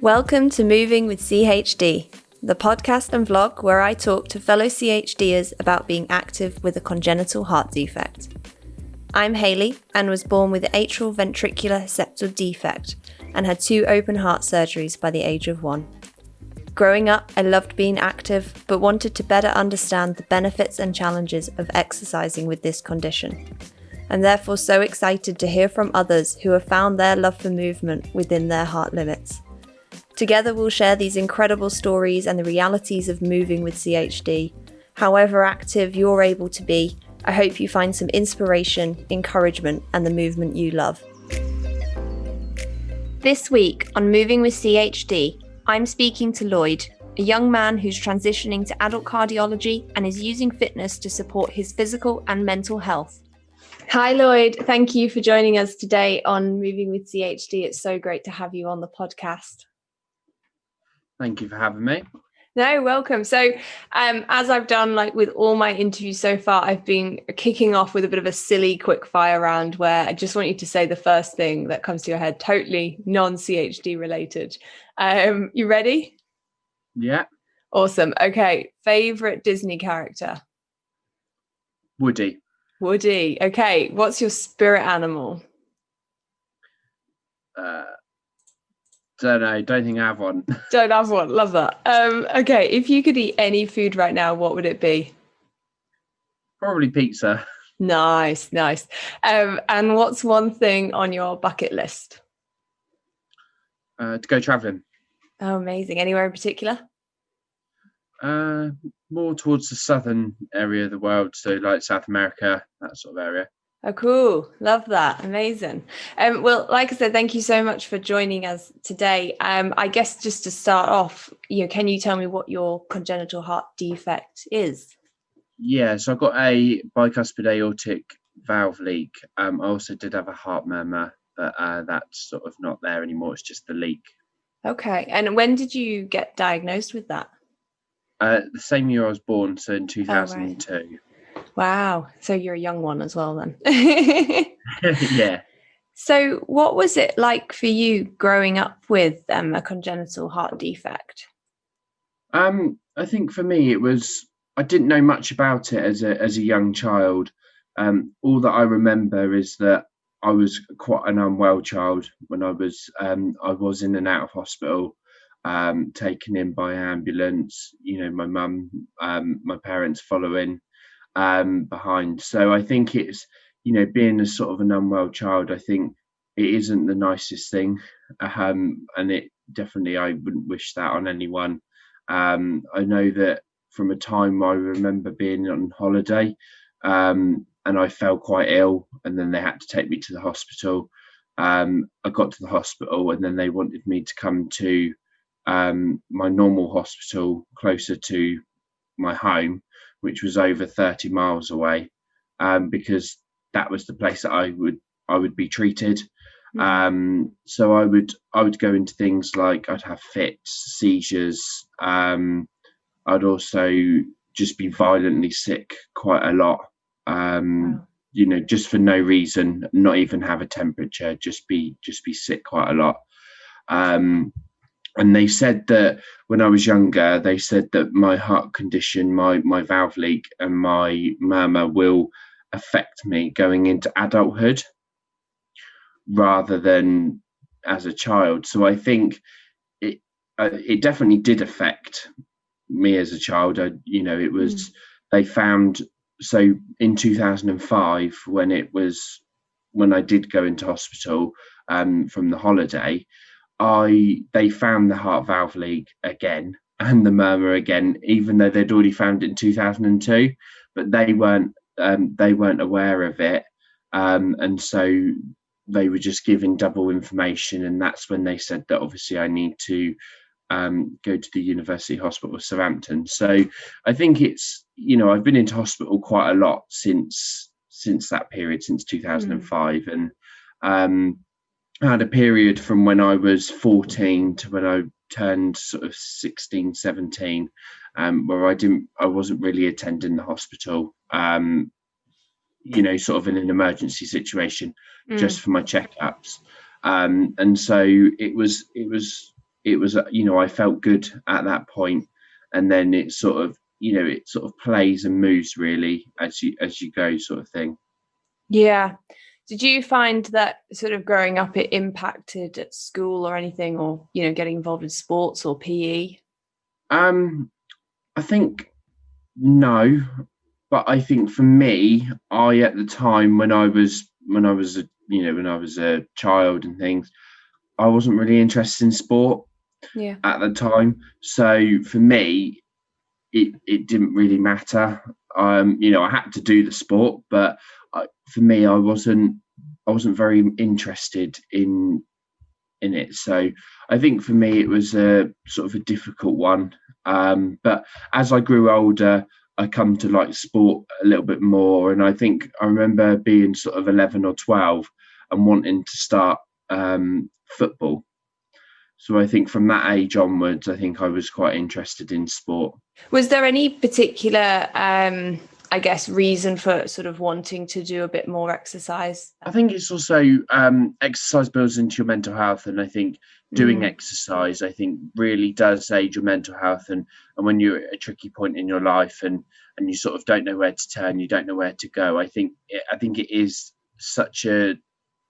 Welcome to Moving with CHD, the podcast and vlog where I talk to fellow CHDers about being active with a congenital heart defect. I'm Hayley and was born with atrial ventricular septal defect and had 2 open heart surgeries by the age of 1. Growing up, I loved being active, but wanted to better understand the benefits and challenges of exercising with this condition. I'm therefore so excited to hear from others who have found their love for movement within their heart limits. Together we'll share these incredible stories and the realities of moving with CHD. However active you're able to be, I hope you find some inspiration, encouragement, and the movement you love. This week on Moving with CHD, I'm speaking to Lloyd, a young man who's transitioning to adult cardiology and is using fitness to support his physical and mental health. Hi Lloyd, thank you for joining us today on Moving with CHD. It's so great to have you on the podcast. Thank you for having me. No, welcome. So as I've done with all my interviews so far, I've been kicking off with a bit of a silly quick fire round where I just want you to say the first thing that comes to your head, totally non-CHD related. You ready? Yeah. Awesome. Okay. Favorite Disney character? Woody. Okay. What's your spirit animal? Don't know. Don't think I have one. Don't have one. Love that. Okay. If you could eat any food right now, what would it be? Probably pizza. Nice. And what's one thing on your bucket list? To go travelling. Oh, amazing. Anywhere in particular? More towards the southern area of the world, so like South America, that sort of area. Oh, cool. Love that. Amazing. Well, like I said, thank you so much for joining us today. I guess just to start off, can you tell me what your congenital heart defect is? Yeah, so I got a bicuspid aortic valve leak. I also did have a heart murmur, but that's sort of not there anymore. It's just the leak. Okay. And when did you get diagnosed with that? The same year I was born, so in 2002. Oh, right. Wow. So you're a young one as well then. Yeah. So what was it like for you growing up with a congenital heart defect? I think for me I didn't know much about it as a young child. All that I remember is that I was quite an unwell child when I was in and out of hospital, taken in by ambulance. My mum, my parents following behind. So I think it's being a sort of an unwell child, I think it isn't the nicest thing, and it definitely, I wouldn't wish that on anyone. I know that from a time I remember being on holiday, and I fell quite ill, and then they had to take me to the hospital. I got to the hospital and then they wanted me to come to my normal hospital closer to my home, which was over 30 miles away, because that was the place that I would be treated. So I would go into things like I'd have fits, seizures. I'd also just be violently sick quite a lot. Wow. Just for no reason, not even have a temperature, just be sick quite a lot. And they said that when I was younger, they said that my heart condition, my valve leak and my murmur will affect me going into adulthood rather than as a child. So I think it definitely did affect me as a child. It was, they found, so in 2005, when I did go into hospital from the holiday, they found the heart valve leak again and the murmur again, even though they'd already found it in 2002, but they weren't aware of it, and so they were just giving double information. And that's when they said that obviously I need to go to the University Hospital of Southampton. So I think it's, I've been into hospital quite a lot since that period, since 2005, and I had a period from when I was 14 to when I turned sort of 16, 17, where I wasn't really attending the hospital, sort of in an emergency situation, just for my checkups. And so it it was, I felt good at that point, and then it sort of, it sort of plays and moves really as you go, sort of thing. Yeah. Did you find that sort of growing up it impacted at school or anything, or, getting involved in sports or PE? I think no, but I think for me, at the time when I was a child and things, I wasn't really interested in sport Yeah. at the time. So for me, it didn't really matter. I had to do the sport, but for me, I wasn't very interested in it. So I think for me, it was a sort of a difficult one. But as I grew older, I come to like sport a little bit more, and I think I remember being sort of 11 or 12 and wanting to start football. So I think from that age onwards, I think I was quite interested in sport. Was there any particular, I guess, reason for sort of wanting to do a bit more exercise? I think it's also exercise builds into your mental health, and I think doing exercise, I think, really does aid your mental health. And when you're at a tricky point in your life, and you sort of don't know where to turn, you don't know where to go. I think it is such an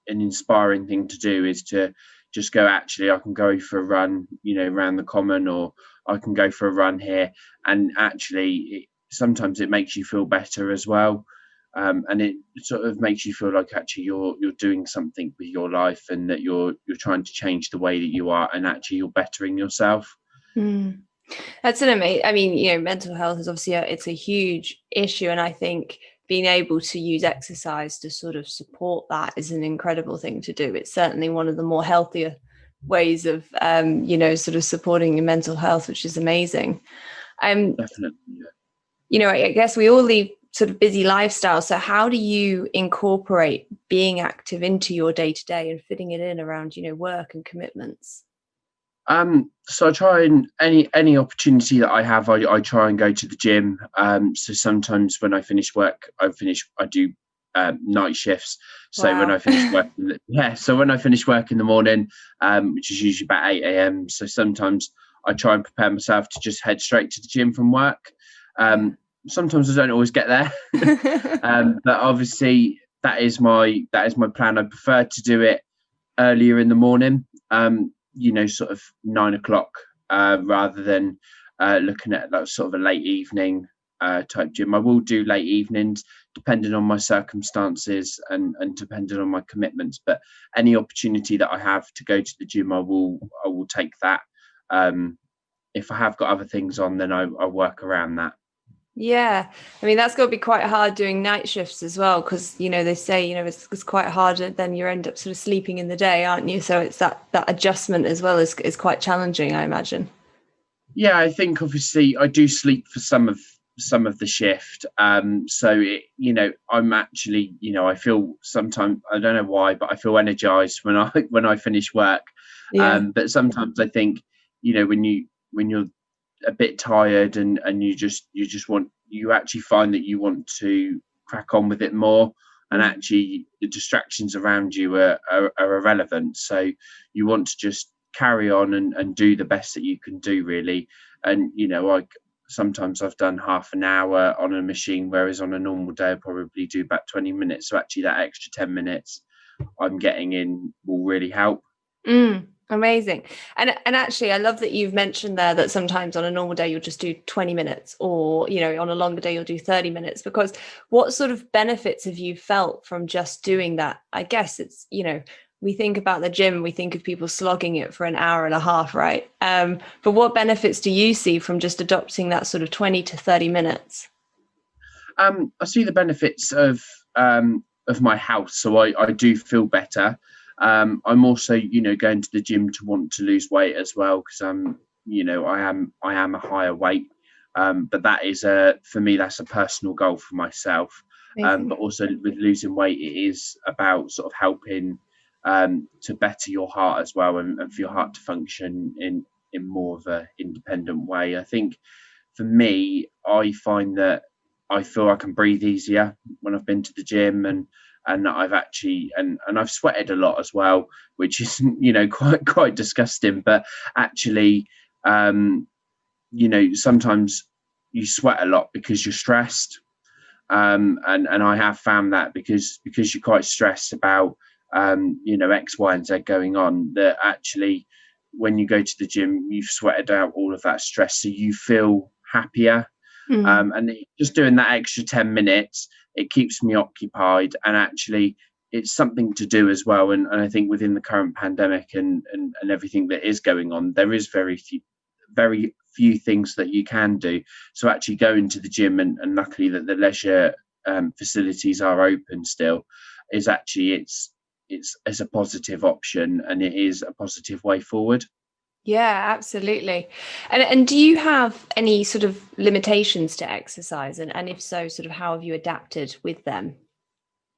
inspiring thing to do, is to just go, actually, I can go for a run, around the common, or I can go for a run here, and actually, sometimes it makes you feel better as well. And it sort of makes you feel like actually you're doing something with your life, and that you're trying to change the way that you are, and actually you're bettering yourself. Mm. That's an amazing. I mean, mental health is obviously it's a huge issue, and I think being able to use exercise to sort of support that is an incredible thing to do. It's certainly one of the more healthier ways of, sort of supporting your mental health, which is amazing. Definitely. I guess we all lead sort of busy lifestyles. So how do you incorporate being active into your day to day and fitting it in around, work and commitments? So I try, and any opportunity that I have, I try and go to the gym. So sometimes when I finish work, I do night shifts. So Wow. when I finish work, so when I finish work in the morning, which is usually about 8 a.m. So sometimes I try and prepare myself to just head straight to the gym from work. Sometimes I don't always get there, but obviously that is my plan. I prefer to do it earlier in the morning. Sort of 9 o'clock, rather than looking at like sort of a late evening type gym. I will do late evenings depending on my circumstances, and depending on my commitments. But any opportunity that I have to go to the gym, I will take that. If I have got other things on, then I work around that. Yeah, I mean that's got to be quite hard doing night shifts as well, because they say it's quite hard, and then you end up sort of sleeping in the day, aren't you? So it's that adjustment as well is quite challenging, I imagine. Yeah, I think obviously I do sleep for some of the shift. So I'm actually, I feel sometimes, I don't know why, but I feel energized when I when I finish work. Yeah. But sometimes I think, when you're a bit tired, and you actually find that you want to crack on with it more, and actually the distractions around you are irrelevant. So you want to just carry on, and do the best that you can do, really. And like, sometimes I've done half an hour on a machine, whereas on a normal day I probably do about 20 minutes. So actually that extra 10 minutes I'm getting in will really help. Amazing. And actually I love that you've mentioned there that sometimes on a normal day you'll just do 20 minutes, or on a longer day you'll do 30 minutes, because what sort of benefits have you felt from just doing that? I guess it's, we think about the gym, we think of people slogging it for an hour and a half, right? But what benefits do you see from just adopting that sort of 20 to 30 minutes? I see the benefits of my health, so I do feel better. I'm also, going to the gym to want to lose weight as well, because I am a higher weight. But that is for me, that's a personal goal for myself. Amazing. But also with losing weight, it is about sort of helping to better your heart as well, and for your heart to function in more of a independent way. I think for me, I find that I feel I can breathe easier when I've been to the gym, and and I've actually and I've sweated a lot as well, which is quite disgusting. But actually, sometimes you sweat a lot because you're stressed, and I have found that because you're quite stressed about X, Y, and Z going on, that actually when you go to the gym, you've sweated out all of that stress, so you feel happier. And just doing that extra 10 minutes, it keeps me occupied, and actually it's something to do as well. And I think within the current pandemic and everything that is going on, there is very few things that you can do. So actually going to the gym, and luckily that the leisure facilities are open still, is actually it's a positive option, and it is a positive way forward. Yeah, absolutely. And do you have any sort of limitations to exercise? And if so, sort of how have you adapted with them?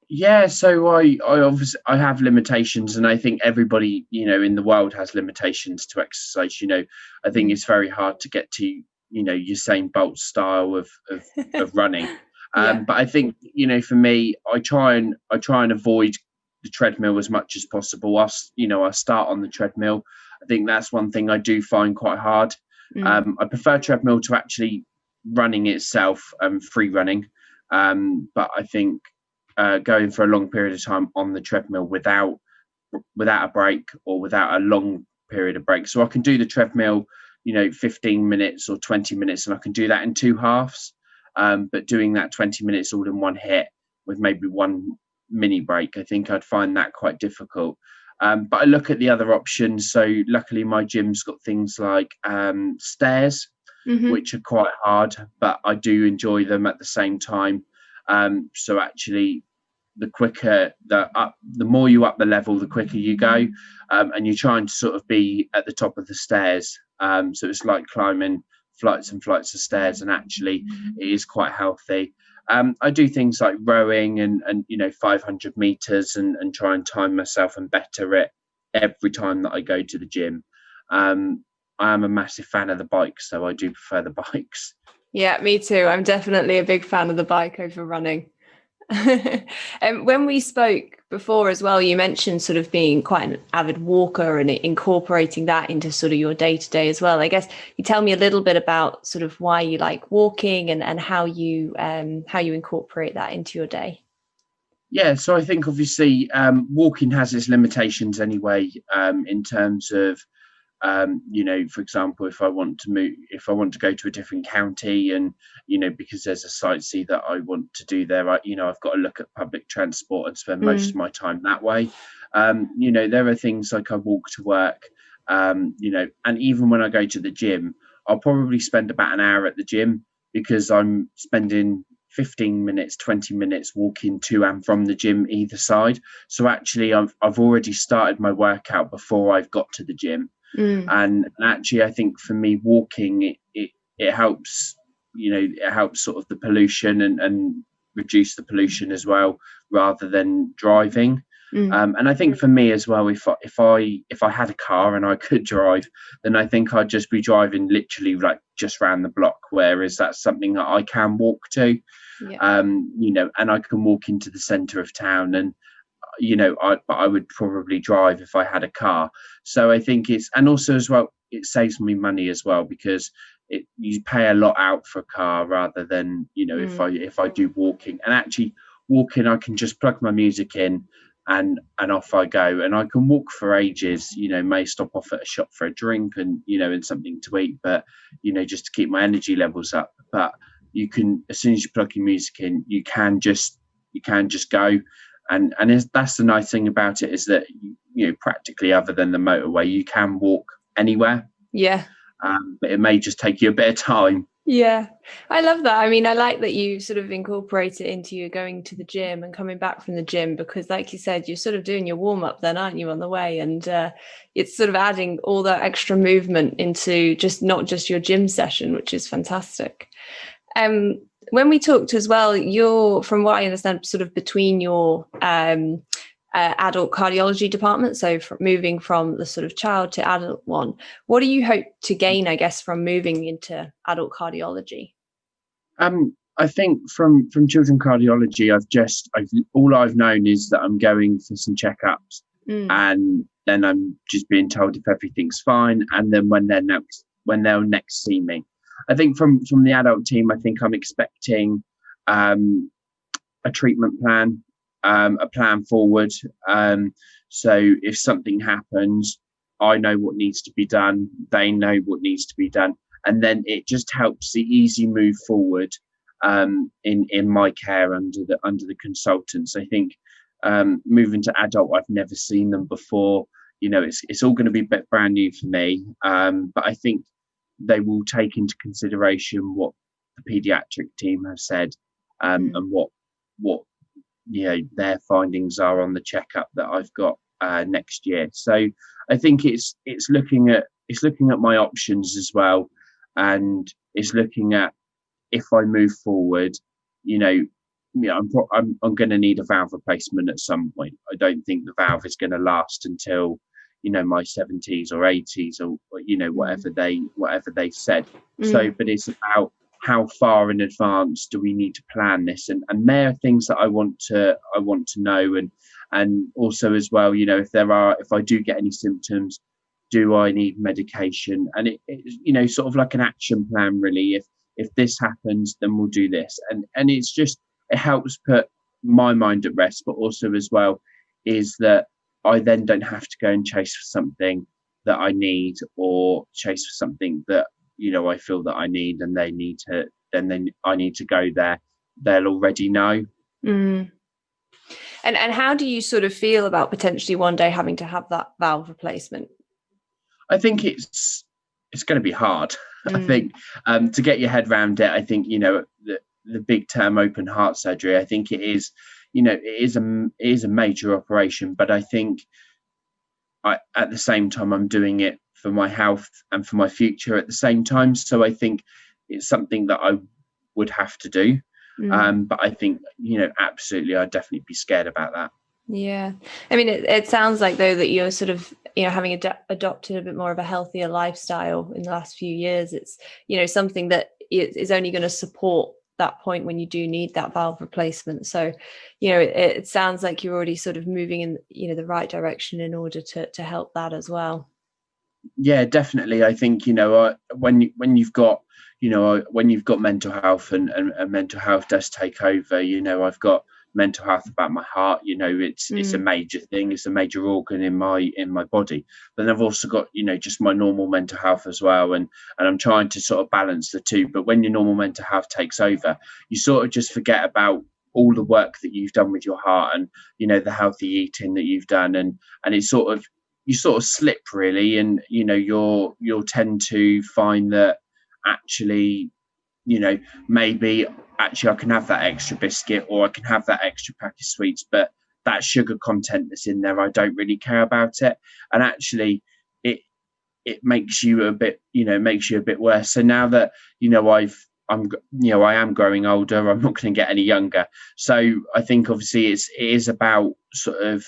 Yeah, so I obviously I have limitations, and I think everybody in the world has limitations to exercise. I think it's very hard to get to Usain Bolt style of running. Yeah. But I think for me, I try and avoid the treadmill as much as possible. I start on the treadmill. I think that's one thing I do find quite hard. I prefer treadmill to actually running itself, free running. But I think going for a long period of time on the treadmill without a break, or without a long period of break. So I can do the treadmill, 15 minutes or 20 minutes, and I can do that in two halves. But doing that 20 minutes all in one hit with maybe one mini break, I think I'd find that quite difficult. But I look at the other options. So luckily my gym's got things like stairs, which are quite hard, but I do enjoy them at the same time. So actually, the more you up the level, the quicker you go, and you're trying to sort of be at the top of the stairs. So it's like climbing flights and flights of stairs, and actually it is quite healthy. I do things like rowing and 500 meters, and try and time myself and better it every time that I go to the gym. I am a massive fan of the bikes, so I do prefer the bikes. Yeah, me too. I'm definitely a big fan of the bike over running. And when we spoke before as well, you mentioned sort of being quite an avid walker and incorporating that into sort of your day to day as well. I guess you tell me a little bit about sort of why you like walking, and how you incorporate that into your day. Yeah, so I think obviously walking has its limitations anyway, in terms of for example, if I want to go to a different county, and because there's a sightsee that I want to do there, I've got to look at public transport and spend most of my time that way. There are things like I walk to work, and even when I go to the gym, I'll probably spend about an hour at the gym, because I'm spending 15 minutes, 20 minutes walking to and from the gym either side. So actually I've already started my workout before I've got to the gym. And actually, I think for me, walking it helps. It helps sort of the pollution, and reduce the pollution as well, rather than driving. And I think for me as well, if I had a car and I could drive, then I think I'd just be driving literally like just round the block. Whereas that's something that I can walk to, and I can walk into the centre of town, and I would probably drive if I had a car. So I think and also as well, it saves me money as well, because you pay a lot out for a car, rather than if I do walking. And actually walking, I can just plug my music in, and off I go, and I can walk for ages. May stop off at a shop for a drink, and and something to eat, but just to keep my energy levels up. But you can, as soon as you plug your music in, you can just go. And that's the nice thing about it, is that practically, other than the motorway, you can walk anywhere. Yeah. But it may just take you a bit of time. Yeah, I love that. I mean, I like that you sort of incorporate it into you going to the gym and coming back from the gym, because like you said, you're sort of doing your warm up then, aren't you, on the way? And it's sort of adding all that extra movement into not just your gym session, which is fantastic. When we talked as well, you're, from what I understand, sort of between your adult cardiology department, so moving from the sort of child to adult one. What do you hope to gain, I guess, from moving into adult cardiology? I I think from children cardiology, all I've known is that I'm going for some checkups, and then I'm just being told if everything's fine, and then when they'll next see me. I think from the adult team, I think I'm expecting a treatment plan, a plan forward. So if something happens, I know what needs to be done. They know what needs to be done, and then it just helps the easy move forward in my care under the consultants. I think moving to adult, I've never seen them before. It's all going to be a bit brand new for me. But I think they will take into consideration what the paediatric team have said, and what their findings are on the checkup that I've got next year. So I think it's looking at my options as well, and it's looking at, if I move forward, I'm going to need a valve replacement at some point. I don't think the valve is going to last until my 70s or 80s or whatever they've said. So, but it's about how far in advance do we need to plan this, and there are things that I want to know, and also as well, if I do get any symptoms, do I need medication? And it sort of like an action plan, really. If this happens, then we'll do this, and it helps put my mind at rest, but also as well is that I then don't have to go and chase for something that I need, or chase for something that I feel that I need, and I need to go there. They'll already know. And how do you sort of feel about potentially one day having to have that valve replacement? I think it's going to be hard. I think to get your head around it, I think the big term open heart surgery, I think it is a major operation, but I think at the same time I'm doing it for my health and for my future at the same time. So I think it's something that I would have to do. But I think absolutely, I'd definitely be scared about that. Yeah, I mean, it sounds like, though, that you're sort of having adopted a bit more of a healthier lifestyle in the last few years. It's something that is only going to support that point when you do need that valve replacement. So it sounds like you're already sort of moving in the right direction in order to help that as well. Yeah, definitely. I think when you've got mental health, and mental health does take over. I've got mental health about my heart. It's a major thing. It's a major organ in my body. But then I've also got just my normal mental health as well, and I'm trying to sort of balance the two. But when your normal mental health takes over, you sort of just forget about all the work that you've done with your heart, and the healthy eating that you've done, and it's sort of, you sort of slip, really, and you'll tend to find that actually maybe actually I can have that extra biscuit, or I can have that extra pack of sweets, but that sugar content that's in there, I don't really care about it, and actually it makes you a bit worse. So now that I am growing older, I'm not going to get any younger, so I think obviously it is about sort of,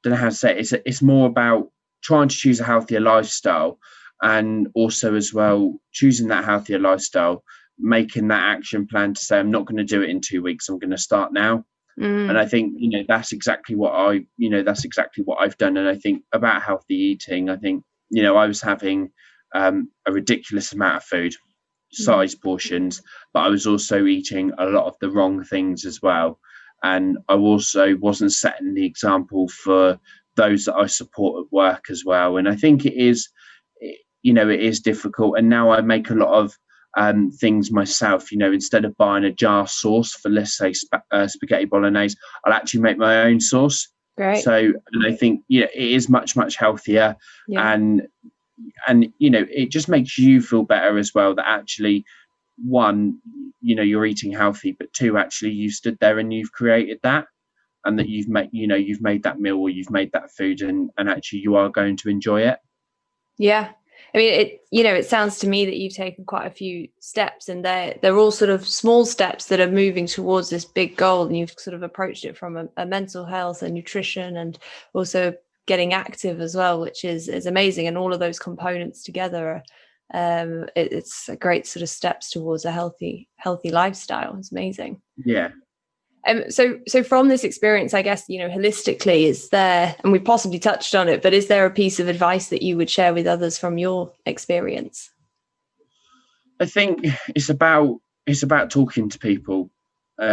don't know how to say it. It's more about trying to choose a healthier lifestyle, and also as well choosing that healthier lifestyle, making that action plan to say, I'm not going to do it in 2 weeks, I'm going to start now. And I think that's exactly what I've done. And I think about healthy eating, I think I was having a ridiculous amount of food, size portions, but I was also eating a lot of the wrong things as well. And I also wasn't setting the example for those that I support at work as well. And I think it is difficult. And now I make a lot of things myself. Instead of buying a jar sauce for, let's say, spaghetti bolognese, I'll actually make my own sauce. Great. So, and I think it is much healthier, and it just makes you feel better as well, that actually, one, you're eating healthy, but two, actually you stood there and you've created that, and that you've made that meal, or you've made that food, and actually you are going to enjoy it. Yeah. I mean, it sounds to me that you've taken quite a few steps, and they're all sort of small steps that are moving towards this big goal. And you've sort of approached it from a mental health and nutrition, and also getting active as well, which is amazing. And all of those components together It's a great sort of steps towards a healthy lifestyle. It's amazing. Yeah. So from this experience, I guess, holistically, is there, and we possibly touched on it, but is there a piece of advice that you would share with others from your experience? I think it's about talking to people, with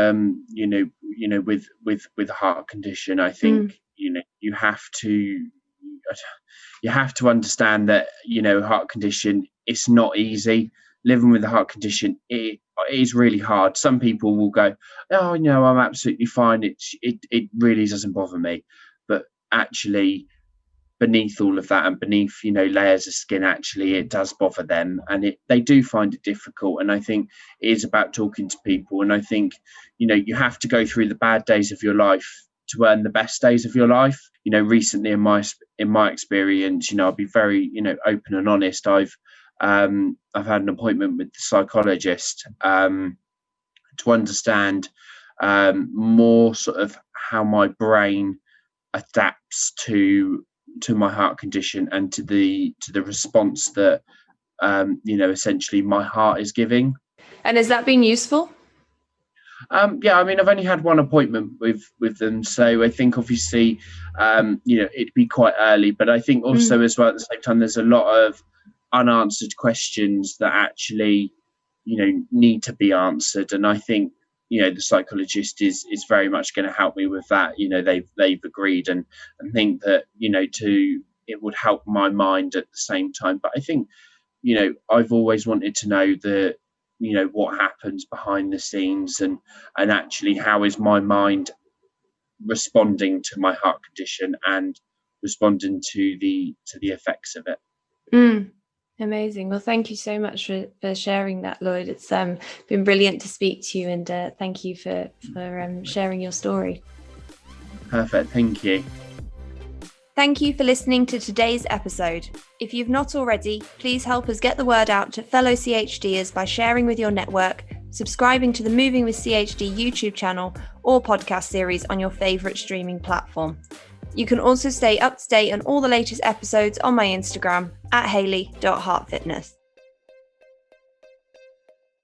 a heart condition. I think, you have to understand that, heart condition, it's not easy. Living with a heart condition, it is really hard. Some people will go, oh, no, I'm absolutely fine. It really doesn't bother me. But actually, beneath all of that and beneath, layers of skin, actually it does bother them, and they do find it difficult. And I think it is about talking to people. And I think, you have to go through the bad days of your life to earn the best days of your life. Recently in my experience, I'll be very, open and honest. I've had an appointment with the psychologist to understand more sort of how my brain adapts to my heart condition and to the response that essentially my heart is giving. And has that been useful? Yeah, I mean, I've only had one appointment with them, so I think obviously it'd be quite early, but I think also as well at the same time there's a lot of unanswered questions that actually need to be answered. And I think the psychologist is very much going to help me with that. They've agreed and think that it would help my mind at the same time. But I think I've always wanted to know that what happens behind the scenes, and actually how is my mind responding to my heart condition and responding to the effects of it. Amazing. Well, thank you so much for sharing that, Lloyd. It's been brilliant to speak to you, and thank you for sharing your story. Perfect. Thank you. Thank you for listening to today's episode. If you've not already, please help us get the word out to fellow CHDers by sharing with your network, subscribing to the Moving with CHD YouTube channel or podcast series on your favourite streaming platform. You can also stay up to date on all the latest episodes on my Instagram @Hayley.heartfitness.